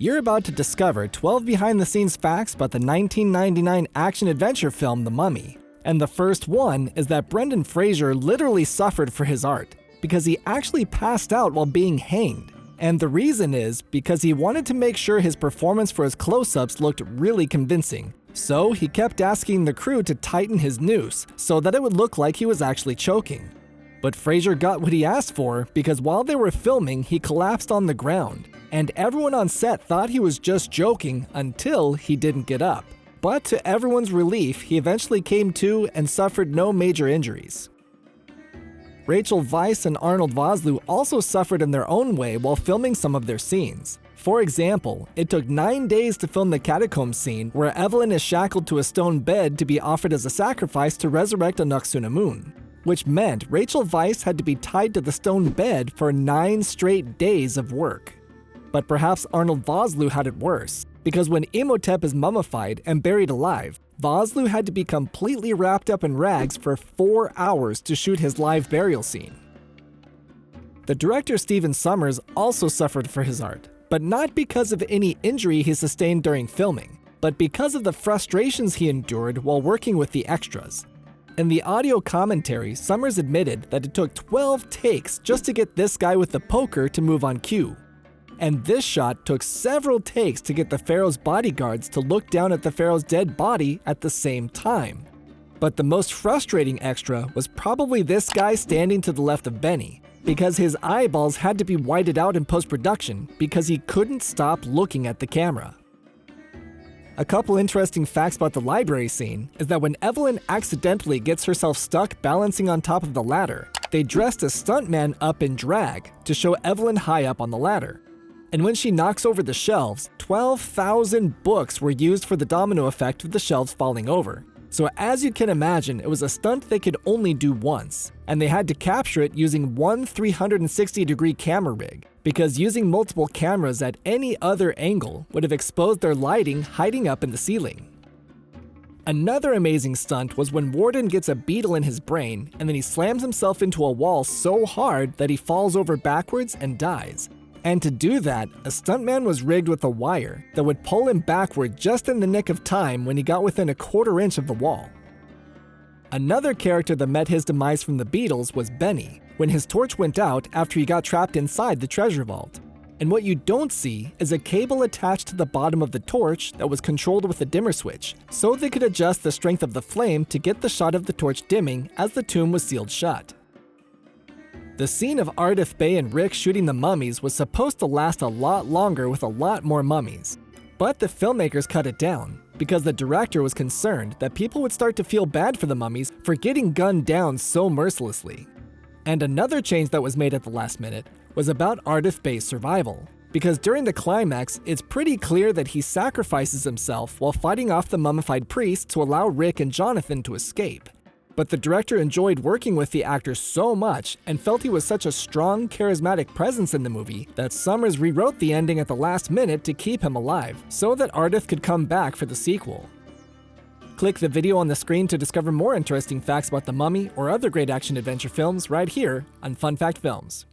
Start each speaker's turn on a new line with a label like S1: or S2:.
S1: You're about to discover 12 behind-the-scenes facts about the 1999 action-adventure film The Mummy. And the first one is that Brenden Fraser literally suffered for his art, because he actually passed out while being hanged. And the reason is because he wanted to make sure his performance for his close-ups looked really convincing. So he kept asking the crew to tighten his noose so that it would look like he was actually choking. But Fraser got what he asked for because while they were filming, he collapsed on the ground. And everyone on set thought he was just joking until he didn't get up. But to everyone's relief, he eventually came to and suffered no major injuries. Rachel Weisz and Arnold Vosloo also suffered in their own way while filming some of their scenes. For example, it took 9 days to film the catacomb scene where Evelyn is shackled to a stone bed to be offered as a sacrifice to resurrect Anck-su-namun, which meant Rachel Weisz had to be tied to the stone bed for 9 straight days of work. But perhaps Arnold Vosloo had it worse, because when Imhotep is mummified and buried alive, Vosloo had to be completely wrapped up in rags for 4 hours to shoot his live burial scene. The director Stephen Sommers also suffered for his art, but not because of any injury he sustained during filming, but because of the frustrations he endured while working with the extras. In the audio commentary, Sommers admitted that it took 12 takes just to get this guy with the poker to move on cue. And this shot took several takes to get the pharaoh's bodyguards to look down at the pharaoh's dead body at the same time. But the most frustrating extra was probably this guy standing to the left of Benny, because his eyeballs had to be whited out in post-production because he couldn't stop looking at the camera. A couple interesting facts about the library scene is that when Evelyn accidentally gets herself stuck balancing on top of the ladder, they dressed a stuntman up in drag to show Evelyn high up on the ladder. And when she knocks over the shelves, 12,000 books were used for the domino effect of the shelves falling over. So as you can imagine, it was a stunt they could only do once, and they had to capture it using one 360-degree camera rig, because using multiple cameras at any other angle would have exposed their lighting hiding up in the ceiling. Another amazing stunt was when Warden gets a beetle in his brain, and then he slams himself into a wall so hard that he falls over backwards and dies. And to do that, a stuntman was rigged with a wire that would pull him backward just in the nick of time when he got within a quarter inch of the wall. Another character that met his demise from the Beatles was Benny, when his torch went out after he got trapped inside the treasure vault. And what you don't see is a cable attached to the bottom of the torch that was controlled with a dimmer switch, so they could adjust the strength of the flame to get the shot of the torch dimming as the tomb was sealed shut. The scene of Ardith Bey and Rick shooting the mummies was supposed to last a lot longer with a lot more mummies. But the filmmakers cut it down, because the director was concerned that people would start to feel bad for the mummies for getting gunned down so mercilessly. And another change that was made at the last minute was about Ardith Bey's survival, because during the climax, it's pretty clear that he sacrifices himself while fighting off the mummified priest to allow Rick and Jonathan to escape. But the director enjoyed working with the actor so much and felt he was such a strong, charismatic presence in the movie that Sommers rewrote the ending at the last minute to keep him alive, so that Ardith could come back for the sequel. Click the video on the screen to discover more interesting facts about The Mummy or other great action-adventure films right here on Fun Fact Films.